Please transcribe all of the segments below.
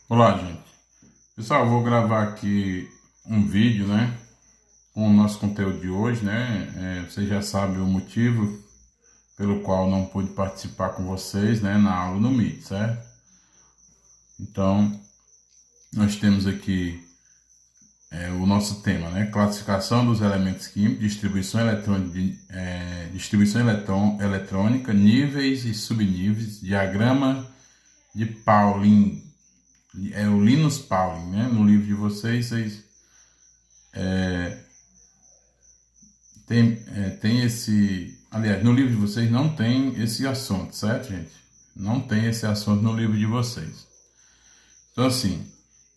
Olá, gente. Pessoal, eu vou gravar aqui um vídeo, né, com o nosso conteúdo de hoje, né? Você já sabe o motivo pelo qual não pude participar com vocês, né, na aula no Meet, certo? Então, nós temos aqui o nosso tema, né? Classificação dos elementos químicos, distribuição eletrônica, níveis e subníveis, diagrama de Pauling. É o Linus Pauling, né? No livro de vocês tem esse... Aliás, no livro de vocês não tem esse assunto, certo, gente? Não tem esse assunto no livro de vocês. Então, assim,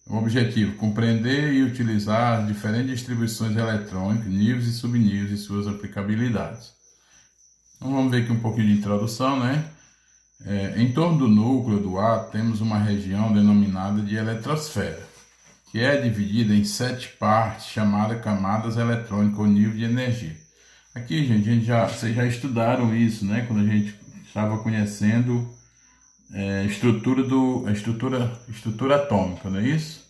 o objetivo: compreender e utilizar as diferentes distribuições eletrônicas, níveis e subníveis e suas aplicabilidades. Então, vamos ver aqui um pouquinho de introdução, né? Em torno do núcleo do átomo, temos uma região denominada de eletrosfera, que é dividida em 7 partes, chamadas camadas eletrônicas ou nível de energia. Aqui, gente, vocês já estudaram isso, né? Quando a gente estava conhecendo a estrutura atômica, não é isso?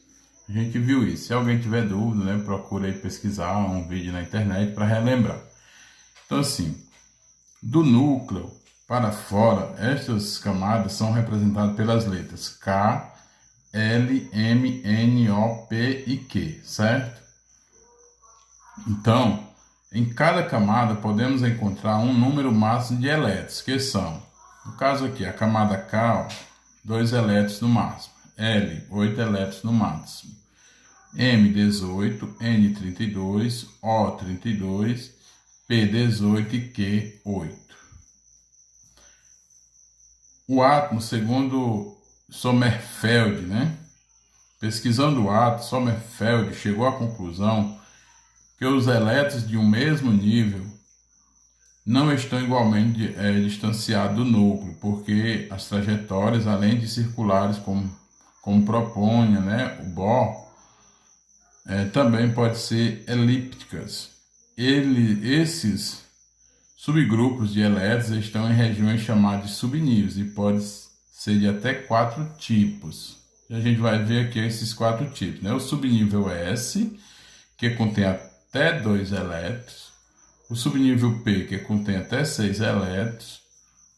A gente viu isso. Se alguém tiver dúvida, né, procura aí pesquisar um vídeo na internet para relembrar. Então, assim, do núcleo para fora, estas camadas são representadas pelas letras K, L, M, N, O, P e Q, certo? Então, em cada camada podemos encontrar um número máximo de elétrons, que são, no caso aqui, a camada K, 2 elétrons no máximo, L, 8 elétrons no máximo, M, 18, N, 32, O, 32, P, 18 e Q, 8. O átomo, segundo Sommerfeld, né? Pesquisando o átomo, Sommerfeld chegou à conclusão que os elétrons de um mesmo nível não estão igualmente distanciados do núcleo, porque as trajetórias, além de circulares, como propunha, né, o Bohr, também podem ser elípticas. Esses subgrupos de elétrons estão em regiões chamadas de subníveis e podem ser de até 4 tipos. E a gente vai ver aqui esses 4 tipos, né? O subnível S, que contém até 2 elétrons. O subnível P, que contém até 6 elétrons.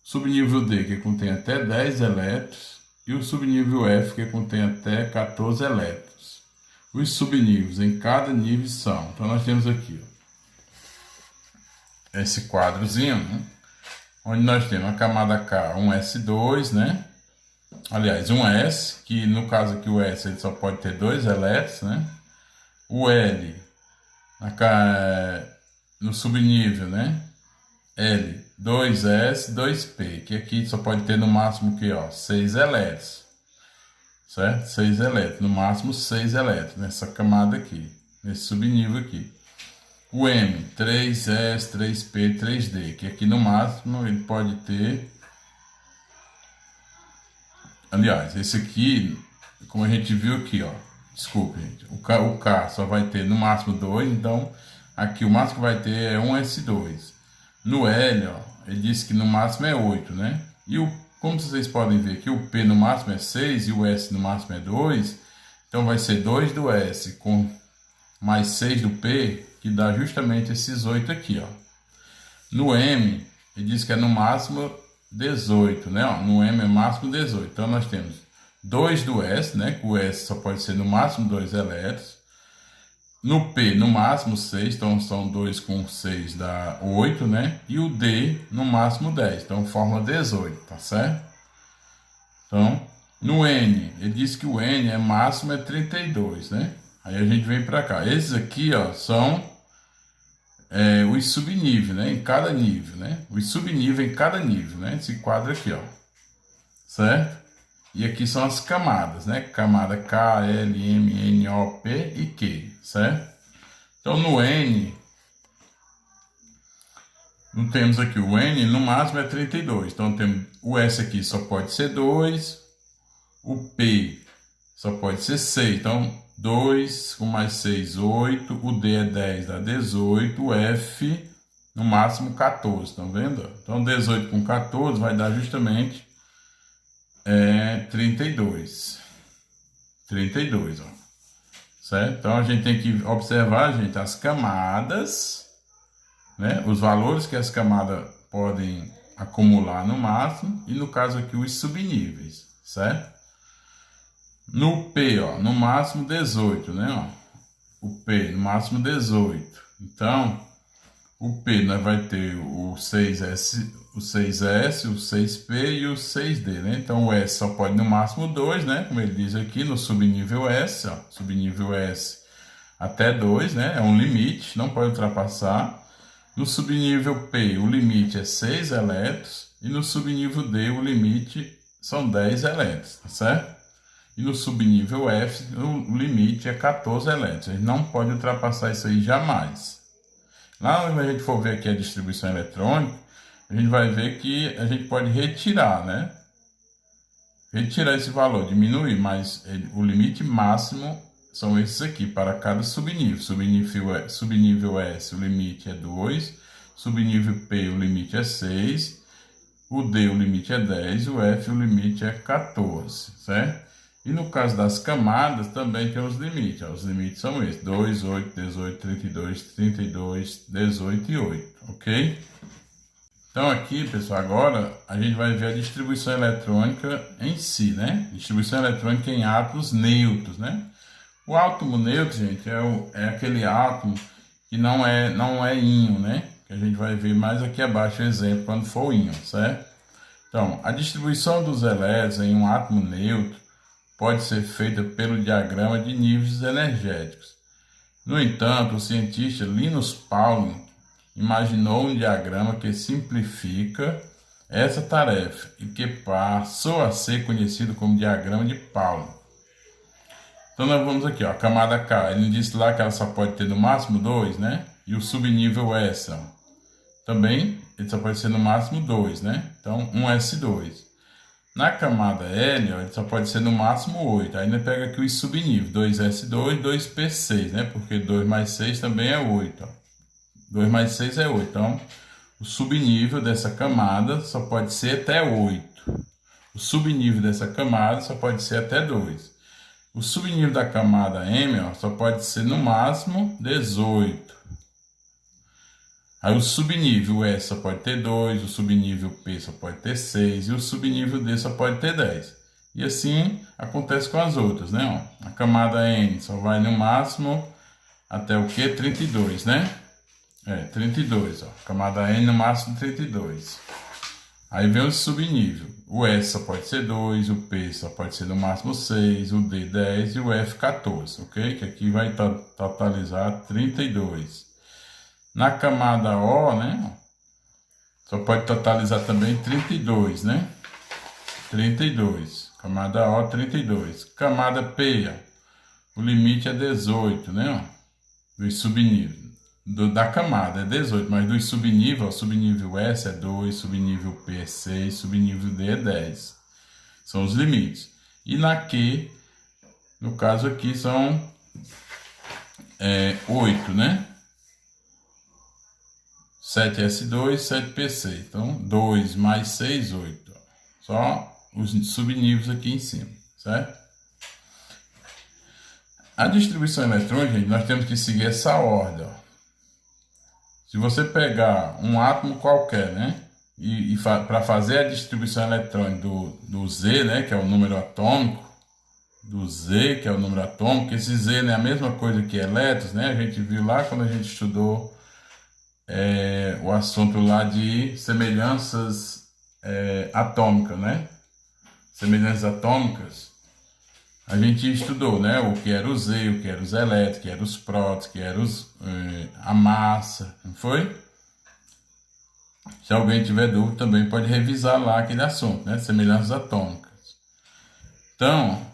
O subnível D, que contém até 10 elétrons. E o subnível F, que contém até 14 elétrons. Os subníveis em cada nível são... Então, nós temos aqui, ó, esse quadrozinho, né? Onde nós temos a camada K, um S2, né? Aliás, um S, que no caso aqui o S ele só pode ter 2 elétrons, né? O L, no subnível, né? L, 2S, 2P, que aqui só pode ter no máximo aqui, ó, 6 elétrons, certo? 6 elétrons, no máximo 6 elétrons nessa camada aqui, nesse subnível aqui. O M, 3S, 3P, 3D, que aqui no máximo ele pode ter... Aliás, esse aqui, como a gente viu aqui, ó, desculpa, gente, o K só vai ter no máximo 2, então aqui o máximo que vai ter é um S2. No L, ó, ele disse que no máximo é 8, né? E como vocês podem ver aqui, o P no máximo é 6 e o S no máximo é 2, então vai ser 2 do S com mais 6 do P, que dá justamente esses 8 aqui, ó. No M, ele diz que é no máximo 18, né? Ó, no M é máximo 18. Então, nós temos 2 do S, né? Que o S só pode ser no máximo 2 elétrons. No P, no máximo 6, então são 2 com 6 dá 8, né? E o D, no máximo 10, então forma 18, tá certo? Então, no N, ele diz que o N é máximo é 32, né? Aí a gente vem para cá. Esses aqui, ó, são os subníveis, né? Em cada nível, né? Os subníveis em cada nível, né? Esse quadro aqui, ó. Certo? E aqui são as camadas, né? Camada K, L, M, N, O, P e Q, certo? Então, no N, não temos aqui o N, no máximo é 32. Então, temos o S aqui só pode ser 2, o P só pode ser 6. Então, 2 com mais 6, 8. O D é 10, dá 18. O F, no máximo 14. Estão vendo? Então, 18 com 14 vai dar justamente 32. 32, ó. Certo? Então a gente tem que observar, gente, as camadas, né? Os valores que as camadas podem acumular no máximo e no caso aqui os subníveis, certo? No P, ó, no máximo 18, né? Ó, o P no máximo 18. Então, o P nós vai ter o 6S, o 6S, o 6P e o 6D, né? Então o S só pode no máximo 2, né? Como ele diz aqui no subnível S, ó, subnível S até 2, né? É um limite, não pode ultrapassar. No subnível P, o limite é 6 elétrons e no subnível D, o limite são 10 elétrons, tá certo? E no subnível F, o limite é 14 elétrons. A gente não pode ultrapassar isso aí jamais. Lá onde a gente for ver aqui a distribuição eletrônica, a gente vai ver que a gente pode retirar, né? Retirar esse valor, diminuir, mas o limite máximo são esses aqui para cada subnível. Subnível S, o limite é 2. Subnível P, o limite é 6. O D, o limite é 10. O F, o limite é 14, certo? E no caso das camadas, também tem os limites. Ó. Os limites são esses: 2, 8, 18, 32, 32, 18 e 8, ok? Então aqui, pessoal, agora a gente vai ver a distribuição eletrônica em si, né? Distribuição eletrônica em átomos neutros, né? O átomo neutro, gente, é aquele átomo que não é íon, né? Que a gente vai ver mais aqui abaixo o exemplo quando for o íon, certo? Então, a distribuição dos elétrons em um átomo neutro pode ser feita pelo diagrama de níveis energéticos. No entanto, o cientista Linus Pauling imaginou um diagrama que simplifica essa tarefa e que passou a ser conhecido como diagrama de Pauling. Então nós vamos aqui, ó, a camada K, ele disse lá que ela só pode ter no máximo 2, né? E o subnível S, ó, também ele só pode ser no máximo 2, né? Então 1S2. Na camada L, ó, ele só pode ser no máximo 8. Ainda pega aqui os subníveis, 2S2, 2P6, né? Porque 2 mais 6 também é 8, ó. 2 mais 6 é 8. Então, o subnível dessa camada só pode ser até 8. O subnível dessa camada só pode ser até 2. O subnível da camada M, ó, só pode ser no máximo 18. Aí o subnível S só pode ter 2, o subnível P só pode ter 6 e o subnível D só pode ter 10. E assim acontece com as outras, né? Ó, a camada N só vai no máximo até o quê? 32, né? 32, ó. Camada N no máximo 32. Aí vem o subnível. O S só pode ser 2, o P só pode ser no máximo 6, o D 10 e o F 14, ok? Que aqui vai totalizar 32. Na camada O, né? Só pode totalizar também 32, né? 32. Camada O, 32. Camada P, ó, o limite é 18, né? Dos subníveis. Da camada é 18, mas dos subníveis, ó, subnível S é 2, subnível P é 6, subnível D é 10. São os limites. E na Q, no caso aqui, são 8, né? 7S2, 7P6. Então, 2 mais 6, 8. Só os subníveis aqui em cima, certo? A distribuição eletrônica, gente, nós temos que seguir essa ordem, ó. Se você pegar um átomo qualquer, né? E para fazer a distribuição eletrônica do Z, né? Que é o número atômico, do Z, que é o número atômico, esse Z não é a mesma coisa que elétrons, né? A gente viu lá quando a gente estudou o assunto lá de semelhanças atômicas, né? Semelhanças atômicas. A gente estudou, né? O que era o Z, o que era os elétrons, o que eram os prótons, o que era a massa, não foi? Se alguém tiver dúvida, também pode revisar lá aquele assunto, né? Semelhanças atômicas. Então,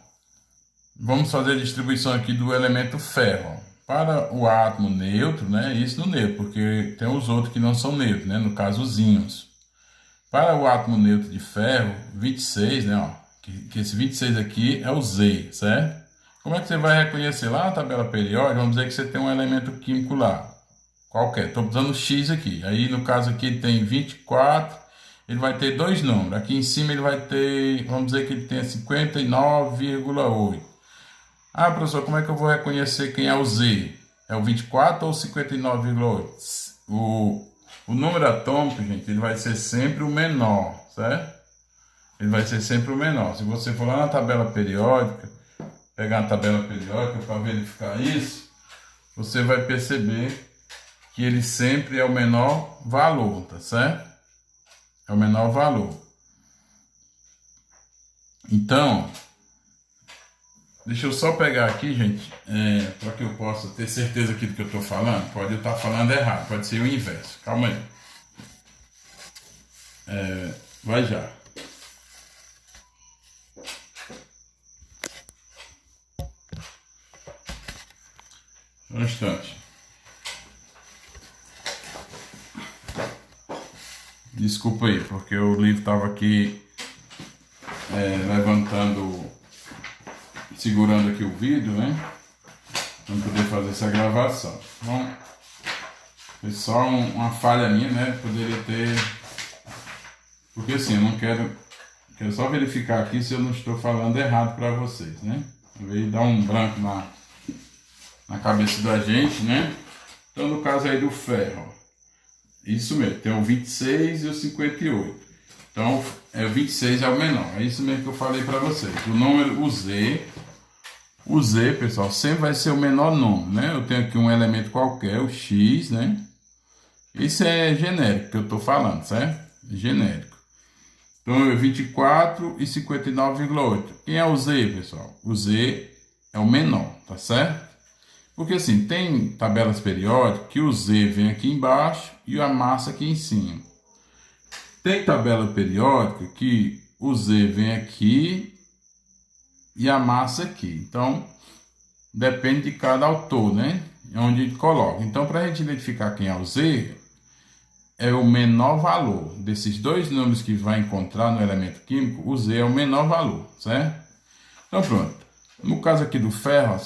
vamos fazer a distribuição aqui do elemento ferro. Para o átomo neutro, né? Isso no neutro, porque tem os outros que não são neutros, né? No caso, os íons. Para o átomo neutro de ferro, 26, né? Ó, que esse 26 aqui é o Z, certo? Como é que você vai reconhecer lá na tabela periódica? Vamos dizer que você tem um elemento químico lá, qualquer. Estou usando X aqui. Aí, no caso aqui, ele tem 24, ele vai ter dois números. Aqui em cima ele vai ter, vamos dizer que ele tem 59,8. Ah, professor, como é que eu vou reconhecer quem é o Z? É o 24 ou o 59,8? O número atômico, gente, ele vai ser sempre o menor, certo? Ele vai ser sempre o menor. Se você for lá na tabela periódica, pegar a tabela periódica para verificar isso, você vai perceber que ele sempre é o menor valor, tá certo? É o menor valor. Então, deixa eu só pegar aqui, gente, para que eu possa ter certeza aqui do que eu estou falando. Pode eu estar falando errado, pode ser o inverso. Calma aí. Vai já. Um instante. Desculpa aí, porque o livro estava aqui levantando, segurando aqui o vídeo, né? Para poder fazer essa gravação. Bom, foi só uma falha minha, né? Poderia ter. Porque assim, eu não quero só verificar aqui se eu não estou falando errado para vocês, né? Veio dar um branco na cabeça da gente, né? Então, no caso aí do ferro, ó, isso mesmo, tem o 26 e o 58. Então, o 26 é o menor. É isso mesmo que eu falei para vocês. O número, o Z, pessoal, sempre vai ser o menor número, né? Eu tenho aqui um elemento qualquer, o X, né? Isso é genérico que eu estou falando, certo? Genérico. Então, é 24 e 59,8. Quem é o Z, pessoal? O Z é o menor, tá certo? Porque assim, tem tabelas periódicas que o Z vem aqui embaixo e a massa aqui em cima. Tem tabela periódica que o Z vem aqui e a massa aqui. Então, depende de cada autor, né? Onde ele coloca. Então, para a gente identificar quem é o Z, é o menor valor. Desses dois números que vai encontrar no elemento químico, o Z é o menor valor, certo? Então, pronto. No caso aqui do ferro,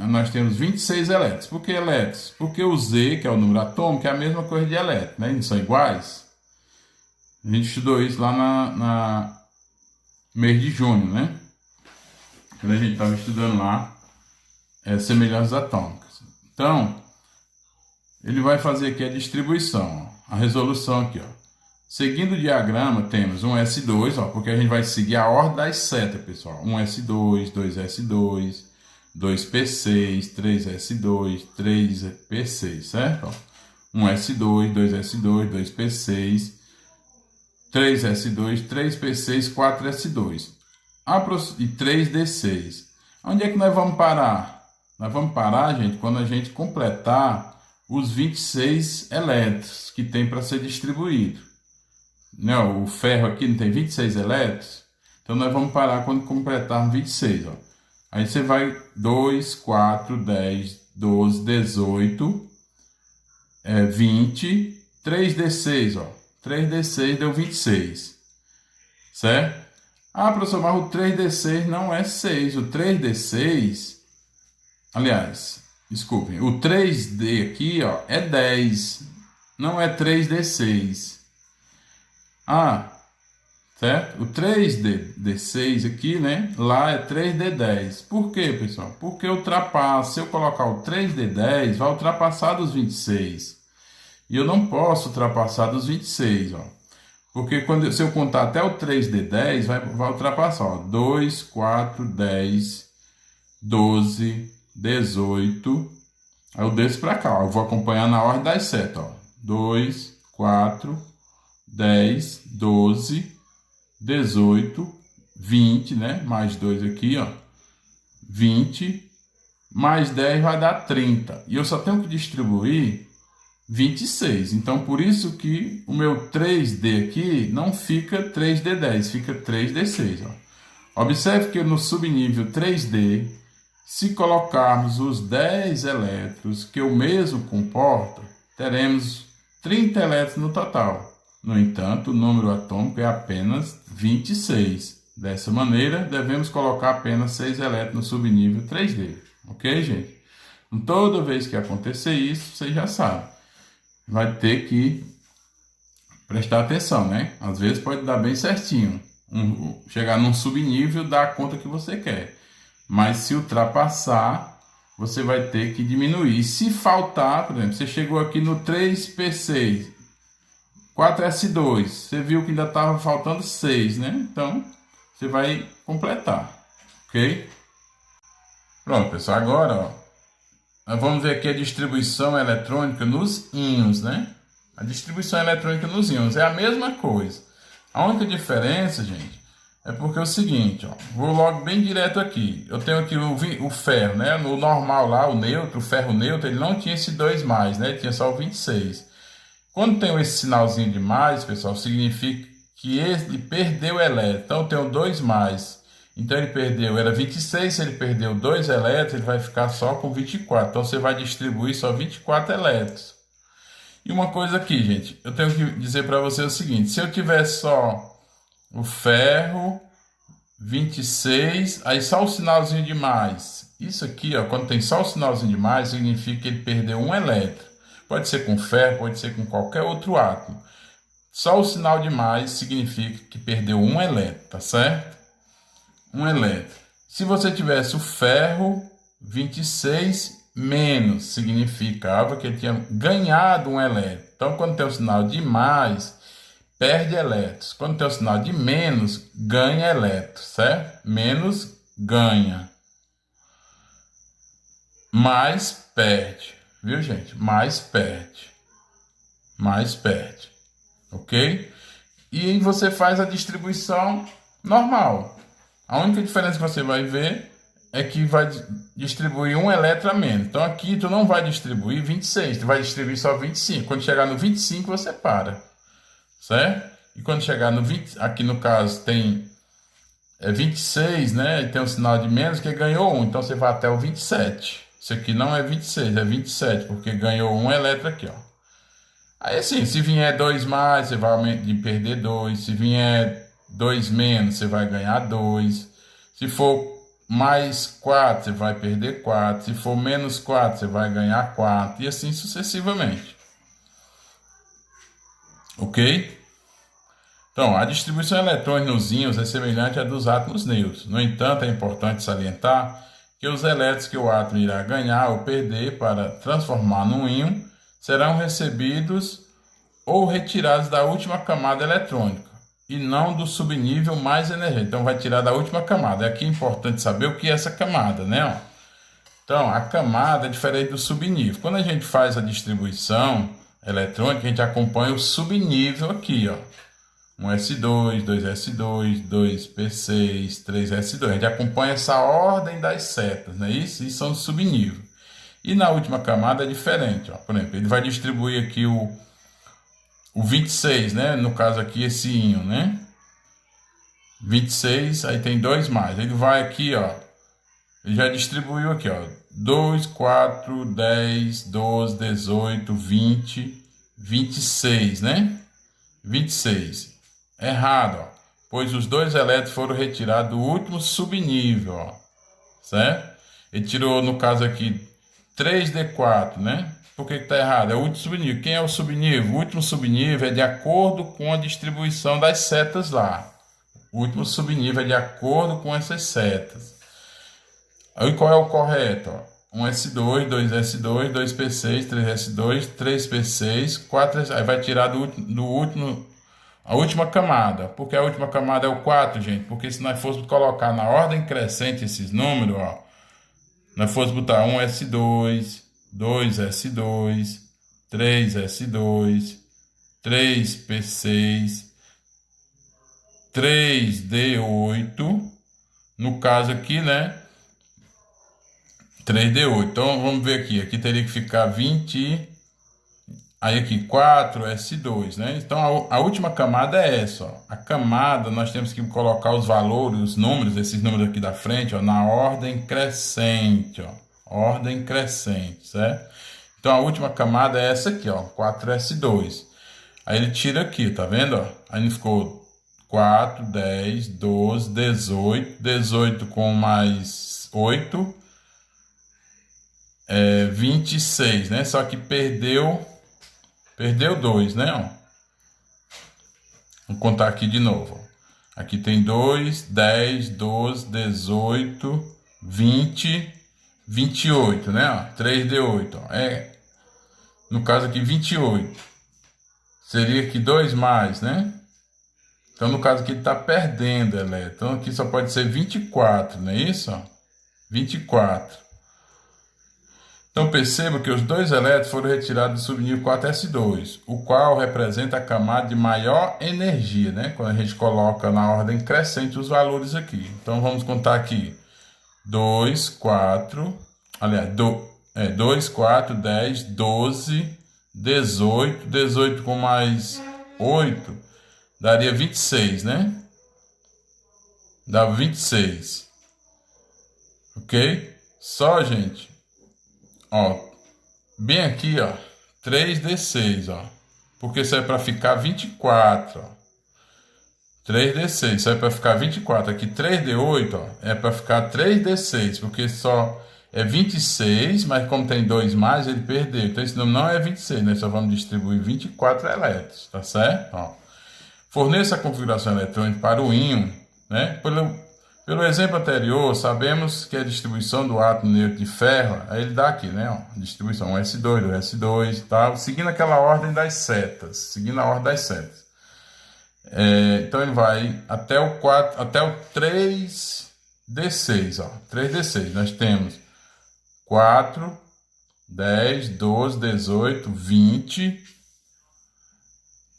nós temos 26 elétrons. Por que elétrons? Porque o Z, que é o número atômico, é a mesma coisa de elétron, né? Eles são iguais. A gente estudou isso lá na mês de junho, né? Quando a gente estava estudando lá semelhanças atômicas. Então, ele vai fazer aqui a distribuição, ó, a resolução aqui, ó. Seguindo o diagrama, temos um S2, ó, porque a gente vai seguir a ordem das setas, pessoal. 1S2, 2S2, 2P6, 3S2, 3P6, certo? Ó, 1S2, 2S2, 2P6, 3S2, 3P6, 4S2 e 3D6. Onde é que nós vamos parar? Nós vamos parar, gente, quando a gente completar os 26 elétrons que tem para ser distribuído. Não, o ferro aqui não tem 26 elétrons? Então, nós vamos parar quando completarmos 26. Ó. Aí você vai 2, 4, 10, 12, 18, 20, 3D6. Ó. 3D6 deu 26. Certo? Ah, professor, mas o 3D6 não é 6. O 3D6, aliás, desculpem, o 3D aqui, ó, é 10. Não é 3D6. Ah, certo? O 3D6 aqui, né? Lá é 3D10. Por quê, pessoal? Porque se eu colocar o 3D10, vai ultrapassar dos 26. E eu não posso ultrapassar dos 26, ó. Porque se eu contar até o 3D10, vai ultrapassar, ó. 2, 4, 10, 12, 18. Aí eu desço para cá, ó. Eu vou acompanhar na ordem das setas, ó. 2, 4, 10, 12, 18, 20, né? Mais 2 aqui, ó. 20, mais 10 vai dar 30. E eu só tenho que distribuir 26. Então, por isso que o meu 3D aqui não fica 3D10, fica 3D6, ó. Observe que no subnível 3D, se colocarmos os 10 elétrons que o mesmo comporta, teremos 30 elétrons no total. No entanto, o número atômico é apenas 26. Dessa maneira, devemos colocar apenas 6 elétrons no subnível 3D. Ok, gente? Então, toda vez que acontecer isso, você já sabe. Vai ter que prestar atenção, né? Às vezes pode dar bem certinho. Chegar num subnível, dar a conta que você quer. Mas se ultrapassar, você vai ter que diminuir. Se faltar, por exemplo, você chegou aqui no 3P6, 4S2, você viu que ainda estava faltando 6, né? Então, você vai completar, ok? Pronto, pessoal, agora, ó, nós vamos ver aqui a distribuição eletrônica nos íons, né? A distribuição eletrônica nos íons é a mesma coisa. A única diferença, gente, é porque é o seguinte, ó, vou logo bem direto aqui. Eu tenho aqui o ferro, né? No normal lá, o neutro, o ferro neutro, ele não tinha esse 2+, né? Ele tinha só o 26. Quando tem esse sinalzinho de mais, pessoal, significa que ele perdeu elétron. Então eu tenho 2+. Então ele perdeu, era 26, se ele perdeu 2 elétrons, ele vai ficar só com 24. Então você vai distribuir só 24 elétrons. E uma coisa aqui, gente, eu tenho que dizer para você o seguinte: se eu tiver só o ferro 26, aí só o sinalzinho de mais. Isso aqui, ó, quando tem só o sinalzinho de mais, significa que ele perdeu um elétron. Pode ser com ferro, pode ser com qualquer outro átomo. Só o sinal de mais significa que perdeu um elétron, tá certo? Um elétron. Se você tivesse o ferro 26 menos, significava que ele tinha ganhado um elétron. Então, quando tem o sinal de mais, perde elétrons. Quando tem o sinal de menos, ganha elétrons, certo? Menos ganha. Mais perde. Viu, gente? Mais perde. Mais perde. Ok? E aí você faz a distribuição normal. A única diferença que você vai ver é que vai distribuir um elétron a menos. Então aqui tu não vai distribuir 26, tu vai distribuir só 25. Quando chegar no 25 você para, certo? E quando chegar no 20, aqui no caso tem 26, né? E tem um sinal de menos que ganhou 1, então você vai até o 27. Isso aqui não é 26, é 27, porque ganhou um elétron aqui, ó. Aí assim, se vier 2+, você vai perder 2. Se vier 2 menos, você vai ganhar 2. Se for mais 4, você vai perder 4. Se for menos 4, você vai ganhar 4. E assim sucessivamente. Ok? Então, a distribuição eletrônica nos íons é semelhante à dos átomos neutros. No entanto, é importante salientar que os elétrons que o átomo irá ganhar ou perder para transformar num íon serão recebidos ou retirados da última camada eletrônica e não do subnível mais energético. Então vai tirar da última camada. Aqui é importante saber o que é essa camada, né? Então a camada é diferente do subnível. Quando a gente faz a distribuição eletrônica, a gente acompanha o subnível aqui, ó. 1s2, 2s2, 2p6, 3s2. A gente acompanha essa ordem das setas, né? Isso são os subníveis. E na última camada é diferente, ó. Por exemplo, ele vai distribuir aqui o 26, né? No caso aqui esse íon, né? 26, aí tem 2+. Ele vai aqui, ó. Ele já distribuiu aqui, ó. 2, 4, 10, 12, 18, 20, 26, né? 26. Errado, ó. Pois os 2 elétrons foram retirados do último subnível, ó. Certo? Ele tirou, no caso aqui, 3D4, né? Por que está errado? É o último subnível. Quem é o subnível? O último subnível é de acordo com a distribuição das setas lá. O último subnível é de acordo com essas setas. Aí qual é o correto? 1s2, 2s2, 2p6, 3s2, 3p6, 4s... Aí vai tirar do último... A última camada. Por que a última camada é o 4, gente? Porque se nós fôssemos colocar na ordem crescente esses números, ó, nós fôssemos botar 1s2, 2s2, 3s2, 3p6, 3d8, no caso aqui, né, 3d8. Então vamos ver aqui teria que ficar 20, aí aqui 4s2, né? Então a última camada é essa, ó. A camada nós temos que colocar os valores, os números, esses números aqui da frente, ó, na ordem crescente, ó. Ordem crescente, certo? Então a última camada é essa aqui, ó, 4s2. Aí ele tira aqui, tá vendo, ó? Aí ficou 4, 10, 12, 18, 18 com mais 8, 26, né? Só que perdeu 2, né? Ó. Vou contar aqui de novo. Ó. Aqui tem 2, 10, 12, 18, 20, 28, né? Ó, 3D8, ó. No caso aqui, 28. Seria aqui 2 mais, né? Então, no caso aqui, ele está perdendo elétron. Então, aqui só pode ser 24, não é isso? Ó? 24. Então, perceba que os 2 elétrons foram retirados do subnível 4s2, o qual representa a camada de maior energia, né? Quando a gente coloca na ordem crescente os valores aqui. Então, vamos contar aqui. 2, 4, aliás, 2, 4, 10, 12, 18, 18 com mais 8, daria 26, né? Dá 26. Ok? Só, gente, ó, bem aqui, ó, 3d6, ó, porque isso é para ficar 24, ó. 3d6, isso é para ficar 24. Aqui 3d8, ó, é para ficar 3d6, porque só é 26, mas como tem 2 mais, ele perdeu. Então esse número não é 26, nós só vamos distribuir 24 elétrons, tá certo? Ó. Forneça a configuração eletrônica para o íon, né? Pelo exemplo anterior, sabemos que a distribuição do átomo neutro de ferro, aí ele dá aqui, né? Ó, distribuição 1s2, 2s2 e tal, seguindo aquela ordem das setas, seguindo a ordem das setas. Então ele vai até o 4, até o 3d6, ó. 3d6, nós temos 4, 10, 12, 18, 20,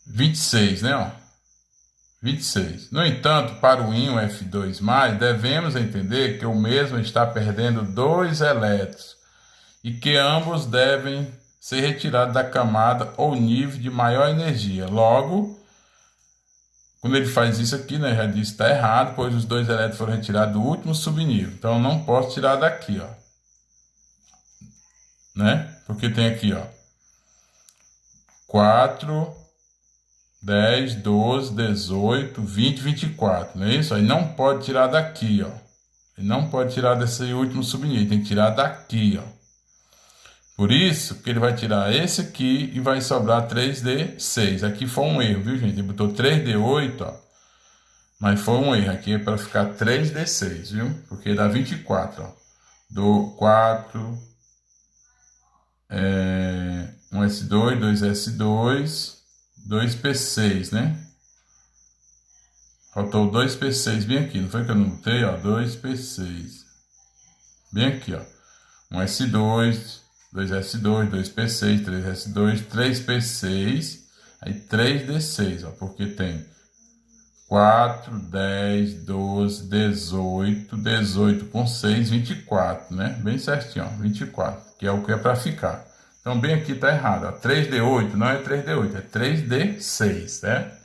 26, né, ó? 26. No entanto, para o íon F2+, devemos entender que o mesmo está perdendo 2 elétrons e que ambos devem ser retirados da camada ou nível de maior energia. Logo, quando ele faz isso aqui, né, já disse, está errado, pois os 2 elétrons foram retirados do último subnível. Então, eu não posso tirar daqui, ó. Né? Porque tem aqui, ó, 4, 10, 12, 18, 20, 24, não é isso? Aí não pode tirar daqui, ó. Ele não pode tirar desse último subnível, tem que tirar daqui, ó. Por isso que ele vai tirar esse aqui e vai sobrar 3d6. Aqui foi um erro, viu, gente? Ele botou 3d8, ó. Mas foi um erro. Aqui é para ficar 3d6, viu? Porque dá 24, ó. Do 4, 1s2, 2s2, 2p6, né? Faltou 2p6 bem aqui. Não foi que eu não botei, ó? 2p6. Bem aqui, ó. 1s2... 2s2, 2p6, 3s2, 3p6, aí 3d6, ó, porque tem 4, 10, 12, 18, 18 com 6, 24, né? Bem certinho, ó, 24, que é o que é para ficar. Então, bem aqui tá errado, ó, 3d8 não é 3d8, é 3d6, né?